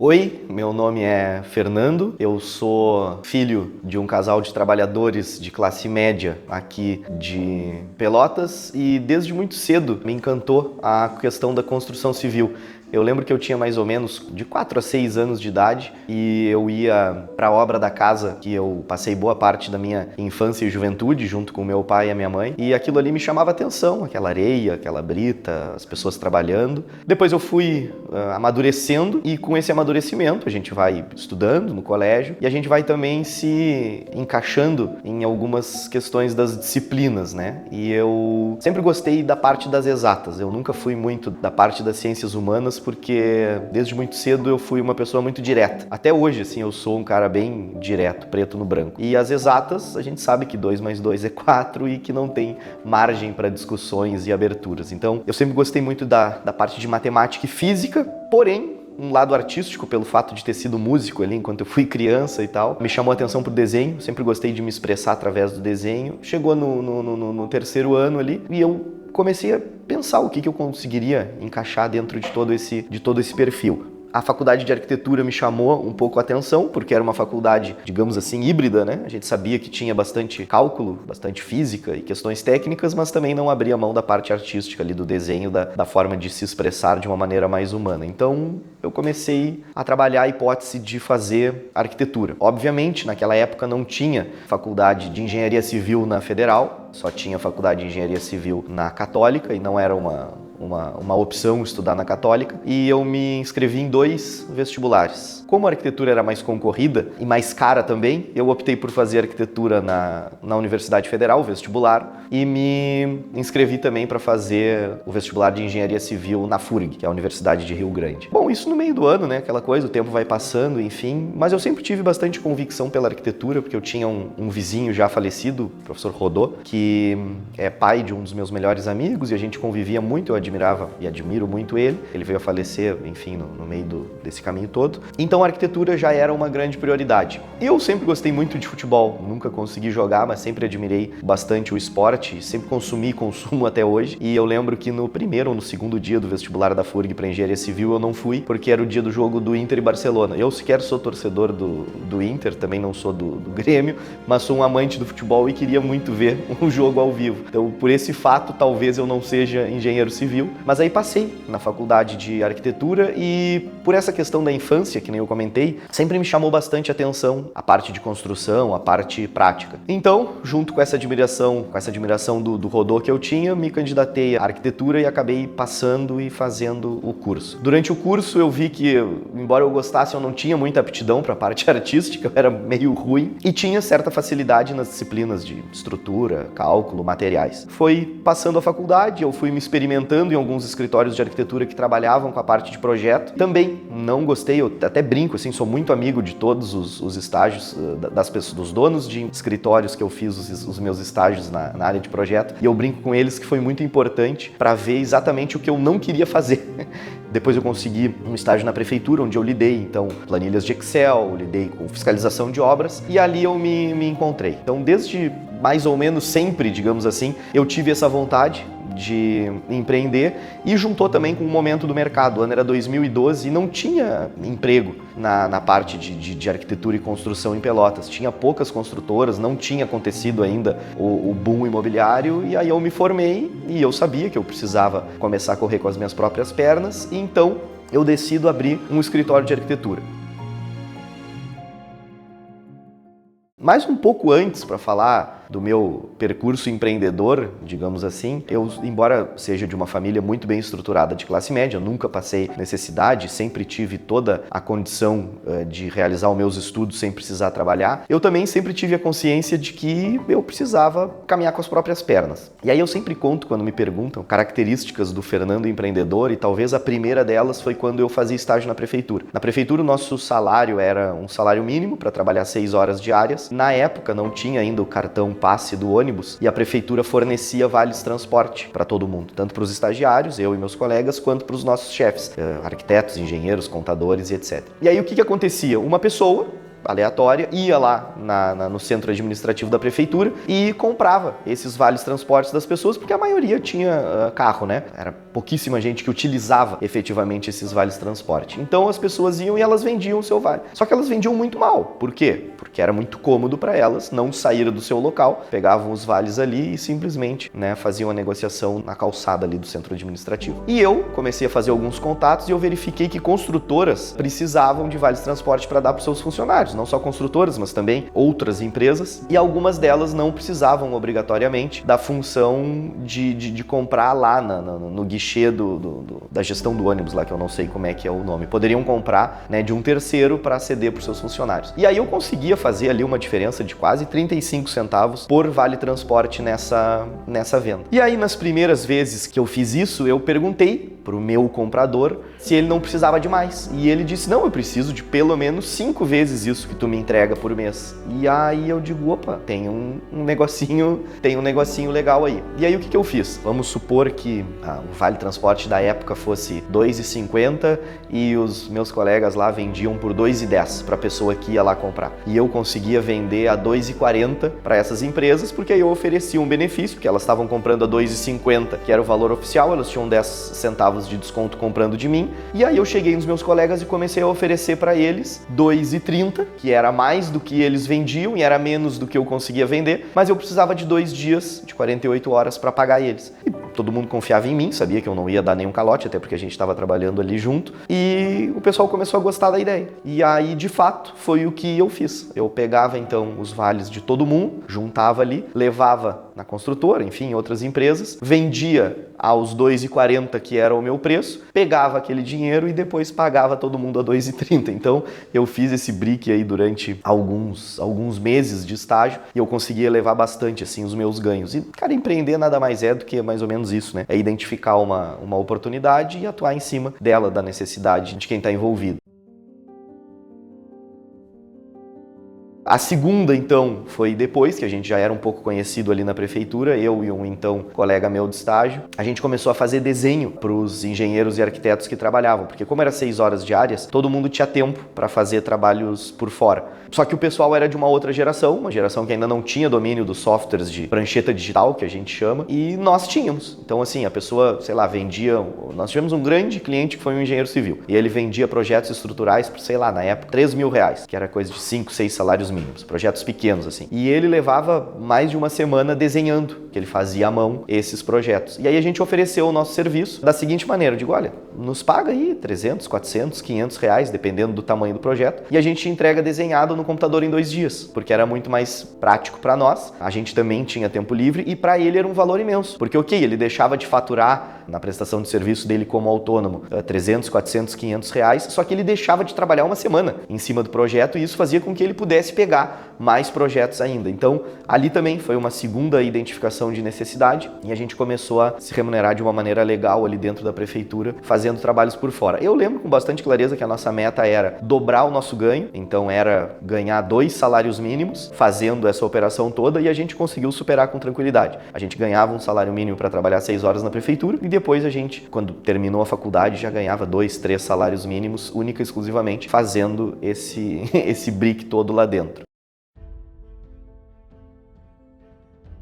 Oi, meu nome é Fernando, eu sou filho de um casal de trabalhadores de classe média aqui de Pelotas e desde muito cedo me encantou a questão da construção civil. Eu lembro que eu tinha mais ou menos de 4 a 6 anos de idade e eu ia para a obra da casa, que eu passei boa parte da minha infância e juventude junto com meu pai e a minha mãe, e aquilo ali me chamava atenção, aquela areia, aquela brita, as pessoas trabalhando. Depois eu fui amadurecendo e com esse amadurecimento a gente vai estudando no colégio e a gente vai também se encaixando em algumas questões das disciplinas, né? E eu sempre gostei da parte das exatas, eu nunca fui muito da parte das ciências humanas, porque desde muito cedo eu fui uma pessoa muito direta. Até hoje, assim, eu sou um cara bem direto, preto no branco. E as exatas, a gente sabe que 2 mais 2 é 4 e que não tem margem para discussões e aberturas. Então, eu sempre gostei muito da parte de matemática e física, porém, um lado artístico, pelo fato de ter sido músico ali enquanto eu fui criança e tal, me chamou a atenção pro desenho, sempre gostei de me expressar através do desenho. Chegou no terceiro ano ali e eu comecei a pensar o que eu conseguiria encaixar dentro de todo esse perfil. A faculdade de arquitetura me chamou um pouco a atenção, porque era uma faculdade, digamos assim, híbrida, né? A gente sabia que tinha bastante cálculo, bastante física e questões técnicas, mas também não abria mão da parte artística ali, do desenho, da forma de se expressar de uma maneira mais humana. Então, eu comecei a trabalhar a hipótese de fazer arquitetura. Obviamente, naquela época não tinha faculdade de engenharia civil na Federal, só tinha faculdade de engenharia civil na Católica e não era uma opção estudar na Católica, e eu me inscrevi em 2 vestibulares. Como a arquitetura era mais concorrida e mais cara também, eu optei por fazer arquitetura na Universidade Federal, vestibular, e me inscrevi também para fazer o vestibular de engenharia civil na FURG, que é a Universidade de Rio Grande. Bom, isso no meio do ano, né? Aquela coisa, o tempo vai passando, enfim, mas eu sempre tive bastante convicção pela arquitetura, porque eu tinha um vizinho já falecido, o professor Rodô, que é pai de um dos meus melhores amigos, e a gente convivia muito, eu admirava e admiro muito ele. Ele veio a falecer, enfim, no meio desse caminho todo. Então a arquitetura já era uma grande prioridade. Eu sempre gostei muito de futebol, nunca consegui jogar, mas sempre admirei bastante o esporte, sempre consumi e consumo até hoje. E eu lembro que no primeiro ou no segundo dia do vestibular da FURG para engenharia civil eu não fui, porque era o dia do jogo do Inter e Barcelona. Eu sequer sou torcedor do Inter, também não sou do Grêmio, mas sou um amante do futebol e queria muito ver um jogo ao vivo. Então, por esse fato, talvez eu não seja engenheiro civil, mas aí passei na faculdade de arquitetura e por essa questão da infância, que nem eu comentei, sempre me chamou bastante atenção a parte de construção, a parte prática. Então, junto com essa admiração do Rodô que eu tinha, me candidatei à arquitetura e acabei passando e fazendo o curso. Durante o curso eu vi que, embora eu gostasse, eu não tinha muita aptidão para a parte artística, eu era meio ruim e tinha certa facilidade nas disciplinas de estrutura, cálculo, materiais. Foi passando a faculdade, eu fui me experimentando em alguns escritórios de arquitetura que trabalhavam com a parte de projeto. Também não gostei, eu até brinco, assim, sou muito amigo de todos os estágios das pessoas, dos donos de escritórios que eu fiz os meus estágios na área de projeto, e eu brinco com eles que foi muito importante para ver exatamente o que eu não queria fazer. Depois eu consegui um estágio na prefeitura, onde eu lidei, então, planilhas de Excel, lidei com fiscalização de obras, e ali eu me encontrei. Então, desde mais ou menos sempre, digamos assim, eu tive essa vontade de empreender e juntou também com o momento do mercado. O ano era 2012 e não tinha emprego na parte de arquitetura e construção em Pelotas. Tinha poucas construtoras, não tinha acontecido ainda o boom imobiliário, e aí eu me formei e eu sabia que eu precisava começar a correr com as minhas próprias pernas, e então eu decido abrir um escritório de arquitetura. Mas um pouco antes, para falar do meu percurso empreendedor, digamos assim, eu, embora seja de uma família muito bem estruturada de classe média, nunca passei necessidade, sempre tive toda a condição de realizar os meus estudos sem precisar trabalhar, eu também sempre tive a consciência de que eu precisava caminhar com as próprias pernas. E aí eu sempre conto, quando me perguntam, características do Fernando empreendedor, e talvez a primeira delas foi quando eu fazia estágio na prefeitura. Na prefeitura o nosso salário era um salário mínimo para trabalhar 6 horas diárias. Na época não tinha ainda o cartão passe do ônibus e a prefeitura fornecia vales transporte para todo mundo, tanto para os estagiários, eu e meus colegas, quanto para os nossos chefes, arquitetos, engenheiros, contadores e etc. E aí o que acontecia? Uma pessoa aleatória, ia lá no centro administrativo da prefeitura e comprava esses vales transportes das pessoas, porque a maioria tinha carro, né? Era pouquíssima gente que utilizava efetivamente esses vales transporte. Então as pessoas iam e elas vendiam o seu vale. Só que elas vendiam muito mal. Por quê? Porque era muito cômodo para elas não sair do seu local, pegavam os vales ali e simplesmente, né, faziam a negociação na calçada ali do centro administrativo. E eu comecei a fazer alguns contatos e eu verifiquei que construtoras precisavam de vales transporte para dar para os seus funcionários, não só construtoras, mas também outras empresas, e algumas delas não precisavam obrigatoriamente da função de comprar lá no guichê da gestão do ônibus lá, que eu não sei como é que é o nome. Poderiam comprar, né, de um terceiro para ceder para os seus funcionários. E aí eu conseguia fazer ali uma diferença de quase 35 centavos por vale transporte nessa venda. E aí nas primeiras vezes que eu fiz isso, eu perguntei para o meu comprador se ele não precisava de mais. E ele disse, não, eu preciso de pelo menos 5 vezes isso que tu me entrega por mês. E aí eu digo, opa, tem um negocinho legal aí. E aí o que eu fiz? Vamos supor que o vale transporte da época fosse R$ 2,50 e os meus colegas lá vendiam por R$ 2,10 para a pessoa que ia lá comprar. E eu conseguia vender a R$ 2,40 para essas empresas, porque aí eu oferecia um benefício, porque elas estavam comprando a R$ 2,50, que era o valor oficial, elas tinham 10 centavos de desconto comprando de mim. E aí eu cheguei nos meus colegas e comecei a oferecer para eles R$ 2,30, que era mais do que eles vendiam e era menos do que eu conseguia vender, mas eu precisava de 2 dias, de 48 horas para pagar eles. E todo mundo confiava em mim, sabia que eu não ia dar nenhum calote, até porque a gente estava trabalhando ali junto, e o pessoal começou a gostar da ideia. E aí, de fato, foi o que eu fiz. Eu pegava então os vales de todo mundo, juntava ali, levava na construtora, enfim, em outras empresas, vendia aos R$ 2,40, que era o meu preço, pegava aquele dinheiro e depois pagava todo mundo a R$ 2,30. Então, eu fiz esse brick aí durante alguns meses de estágio e eu conseguia levar bastante, assim, os meus ganhos. E, cara, empreender nada mais é do que mais ou menos isso, né? É identificar uma oportunidade e atuar em cima dela, da necessidade de quem está envolvido. A segunda, então, foi depois que a gente já era um pouco conhecido ali na prefeitura, eu e um então colega meu de estágio, a gente começou a fazer desenho para os engenheiros e arquitetos que trabalhavam, porque como era 6 horas diárias, todo mundo tinha tempo para fazer trabalhos por fora. Só que o pessoal era de uma outra geração, uma geração que ainda não tinha domínio dos softwares de prancheta digital, que a gente chama, e nós tínhamos. Então, assim, a pessoa, sei lá, vendia... Nós tivemos um grande cliente que foi um engenheiro civil, e ele vendia projetos estruturais por, sei lá, na época, R$ 3.000, que era coisa de 5, 6 salários mínimos, projetos pequenos, assim. E ele levava mais de uma semana desenhando, que ele fazia à mão esses projetos. E aí a gente ofereceu o nosso serviço da seguinte maneira, eu digo, olha, nos paga aí 300, 400, 500 reais, dependendo do tamanho do projeto, e a gente entrega desenhado no computador em 2 dias, porque era muito mais prático para nós, a gente também tinha tempo livre e para ele era um valor imenso, porque ok, ele deixava de faturar na prestação de serviço dele como autônomo 300, 400, 500 reais, só que ele deixava de trabalhar uma semana em cima do projeto e isso fazia com que ele pudesse pegar mais projetos ainda. Então, ali também foi uma segunda identificação de necessidade e a gente começou a se remunerar de uma maneira legal ali dentro da prefeitura, fazendo trabalhos por fora. Eu lembro com bastante clareza que a nossa meta era dobrar o nosso ganho, então era ganhar 2 salários mínimos fazendo essa operação toda e a gente conseguiu superar com tranquilidade. A gente ganhava um salário mínimo para trabalhar 6 horas na prefeitura e depois a gente, quando terminou a faculdade, já ganhava 2, 3 salários mínimos, única e exclusivamente fazendo esse brick todo lá dentro.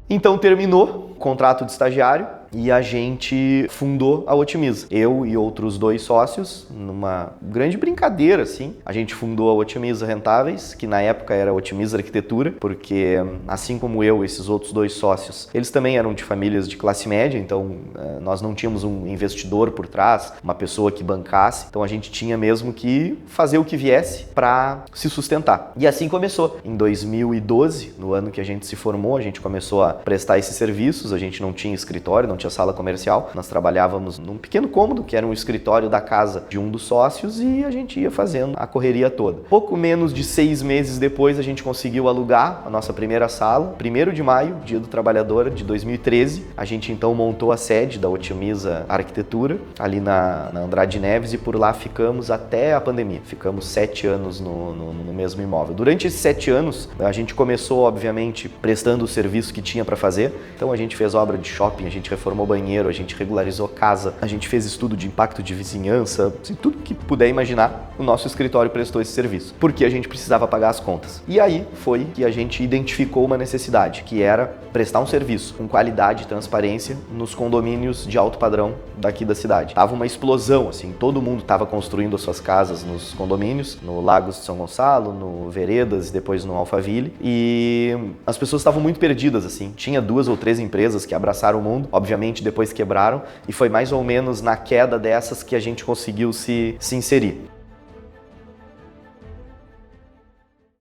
Então terminou o contrato de estagiário e a gente fundou a Otimiza. Eu e outros 2 sócios, numa grande brincadeira, assim, a gente fundou a Otimiza Rentáveis, que na época era Otimiza Arquitetura, porque assim como eu, esses outros 2 sócios, eles também eram de famílias de classe média, então nós não tínhamos um investidor por trás, uma pessoa que bancasse, então a gente tinha mesmo que fazer o que viesse para se sustentar. E assim começou. Em 2012, no ano que a gente se formou, a gente começou a prestar esses serviços, a gente não tinha escritório, não tinha sala comercial, nós trabalhávamos num pequeno cômodo, que era um escritório da casa de um dos sócios e a gente ia fazendo a correria toda. Pouco menos de 6 meses depois a gente conseguiu alugar a nossa primeira sala, 1º de maio, Dia do Trabalhador de 2013, a gente então montou a sede da Otimiza Arquitetura, ali na Andrade Neves e por lá ficamos até a pandemia, ficamos 7 anos no mesmo imóvel. Durante esses 7 anos a gente começou obviamente prestando o serviço que tinha para fazer, então a gente fez obra de shopping, a gente reformou reformou banheiro, a gente regularizou casa, a gente fez estudo de impacto de vizinhança, assim, tudo que puder imaginar, o nosso escritório prestou esse serviço, porque a gente precisava pagar as contas. E aí foi que a gente identificou uma necessidade, que era prestar um serviço com qualidade e transparência nos condomínios de alto padrão daqui da cidade. Tava uma explosão, assim, todo mundo estava construindo as suas casas nos condomínios, no Lagos de São Gonçalo, no Veredas, depois no Alphaville, e as pessoas estavam muito perdidas, assim. Tinha 2 ou 3 empresas que abraçaram o mundo, obviamente depois quebraram, e foi mais ou menos na queda dessas que a gente conseguiu se inserir.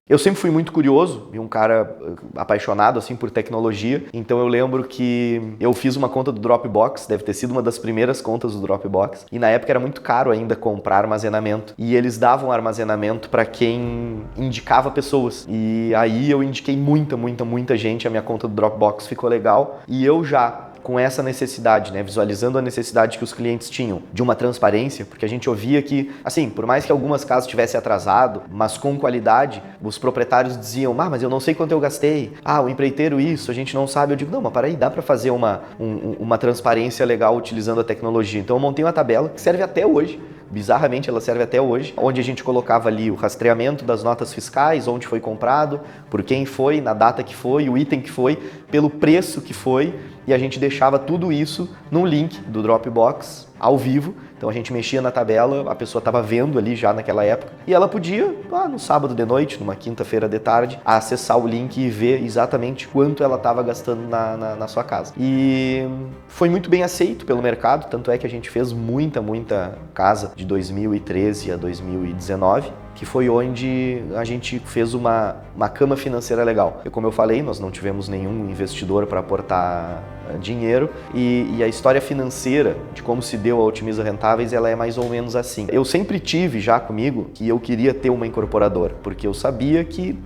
Eu sempre fui muito curioso e um cara apaixonado assim por tecnologia, então eu lembro que eu fiz uma conta do Dropbox, deve ter sido uma das primeiras contas do Dropbox, e na época era muito caro ainda comprar armazenamento, e eles davam armazenamento para quem indicava pessoas, e aí eu indiquei muita gente, a minha conta do Dropbox ficou legal, e eu já com essa necessidade, né, visualizando a necessidade que os clientes tinham de uma transparência, porque a gente ouvia que, assim, por mais que algumas casas tivessem atrasado, mas com qualidade, os proprietários diziam, mas eu não sei quanto eu gastei, o empreiteiro isso, a gente não sabe. Eu digo, não, mas para aí, dá para fazer uma transparência legal utilizando a tecnologia. Então eu montei uma tabela que serve até hoje, bizarramente ela serve até hoje, onde a gente colocava ali o rastreamento das notas fiscais, onde foi comprado, por quem foi, na data que foi, o item que foi, pelo preço que foi, e a gente deixava tudo isso num link do Dropbox ao vivo. Então a gente mexia na tabela, a pessoa estava vendo ali já naquela época, e ela podia, no sábado de noite, numa quinta-feira de tarde, acessar o link e ver exatamente quanto ela estava gastando na sua casa. E foi muito bem aceito pelo mercado, tanto é que a gente fez muita casa de 2013 a 2019, que foi onde a gente fez uma cama financeira legal. E como eu falei, nós não tivemos nenhum investidor para aportar dinheiro, e a história financeira de como se deu a Otimiza Rentáveis, ela é mais ou menos assim. Eu sempre tive já comigo que eu queria ter uma incorporadora, porque eu sabia que,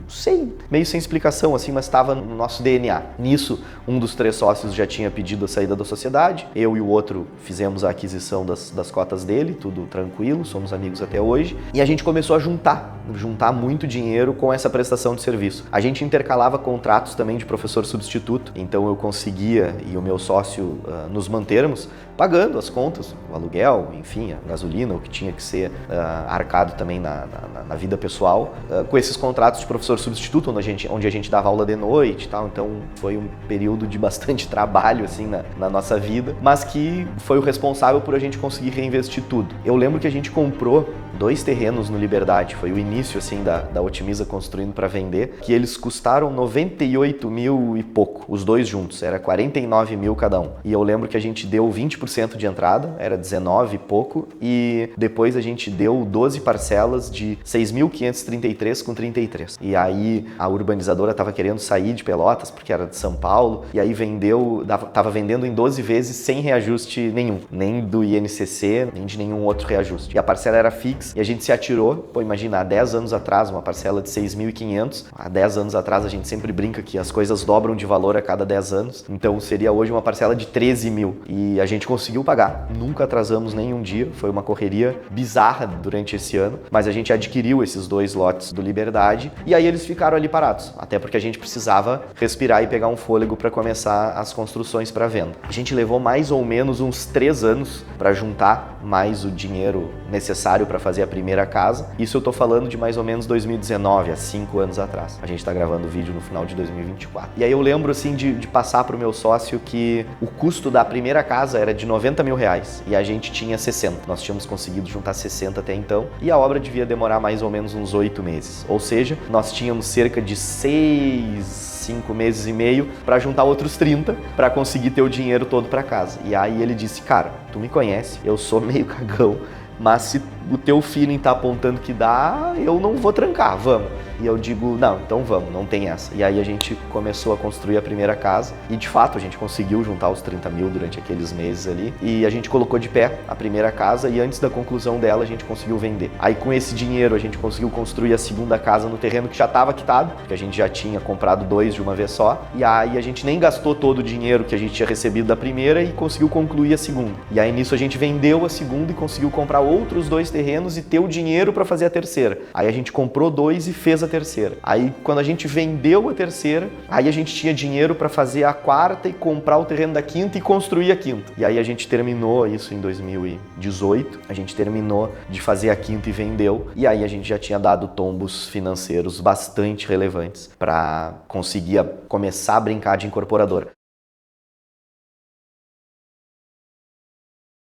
meio sem explicação assim, mas estava no nosso DNA. Nisso, um dos 3 sócios já tinha pedido a saída da sociedade, eu e o outro fizemos a aquisição das cotas dele, tudo tranquilo, somos amigos até hoje, e a gente começou a juntar muito dinheiro com essa prestação de serviço. A gente intercalava contratos também de professor substituto, então eu conseguia e o meu sócio nos mantermos pagando as contas, o aluguel, enfim, a gasolina, o que tinha que ser arcado também na vida pessoal, com esses contratos de professor substituto, onde a gente dava aula de noite e tal. Então foi um período de bastante trabalho assim na nossa vida, mas que foi o responsável por a gente conseguir reinvestir tudo. Eu lembro que a gente comprou 2 terrenos no Liberdade, foi o início assim da Otimiza construindo para vender, que eles custaram 98 mil e pouco, os 2 juntos, era 49 mil cada um. E eu lembro que a gente deu 20% de entrada, era 19 e pouco, e depois a gente deu 12 parcelas de 6.533,33. E aí a urbanizadora estava querendo sair de Pelotas, porque era de São Paulo, e aí estava vendendo em 12 vezes sem reajuste nenhum, nem do INCC, nem de nenhum outro reajuste. E a parcela era fixa, e a gente se atirou, imagina, há 10 anos atrás, uma parcela de 6.500, há 10 anos atrás a gente sempre brinca que as coisas dobram de valor a cada 10 anos, então seria hoje uma parcela de 13 mil, e a gente conseguiu pagar, nunca atrasamos nenhum dia, foi uma correria bizarra durante esse ano, mas a gente adquiriu esses 2 lotes do Liberdade, e aí eles ficaram ali parados, até porque a gente precisava respirar e pegar um fôlego para começar as construções para venda. A gente levou mais ou menos uns 3 anos para juntar mais o dinheiro necessário para fazer a primeira casa. Isso eu tô falando de mais ou menos 2019, há 5 anos atrás. A gente tá gravando o vídeo no final de 2024. E aí eu lembro assim de passar pro meu sócio que o custo da primeira casa era de 90 mil reais e a gente tinha 60. Nós tínhamos conseguido juntar 60 até então e a obra devia demorar mais ou menos uns 8 meses. Ou seja, nós tínhamos cerca de 5 meses e meio para juntar outros 30 para conseguir ter o dinheiro todo para casa. E aí ele disse, cara, tu me conhece, eu sou meio cagão, mas se o teu feeling tá apontando que dá, eu não vou trancar, vamos. E eu digo, não, então vamos, não tem essa. E aí a gente começou a construir a primeira casa e de fato a gente conseguiu juntar os 30 mil durante aqueles meses ali e a gente colocou de pé a primeira casa e antes da conclusão dela a gente conseguiu vender. Aí com esse dinheiro a gente conseguiu construir a segunda casa no terreno que já estava quitado, porque a gente já tinha comprado 2 de uma vez só, e aí a gente nem gastou todo o dinheiro que a gente tinha recebido da primeira e conseguiu concluir a segunda. E aí nisso a gente vendeu a segunda e conseguiu comprar outros 2 terrenos e ter o dinheiro para fazer a terceira. Aí a gente comprou 2 e fez a terceira. Aí ququando a gente vendeu a terceira, aí a gente tinha dinheiro para fazer a quarta e comprar o terreno da quinta e construir a quinta. E aí a gente terminou isso em 2018, a gente terminou de fazer a quinta e vendeu, e aí a gente já tinha dado tombos financeiros bastante relevantes para conseguir começar a brincar de incorporadora.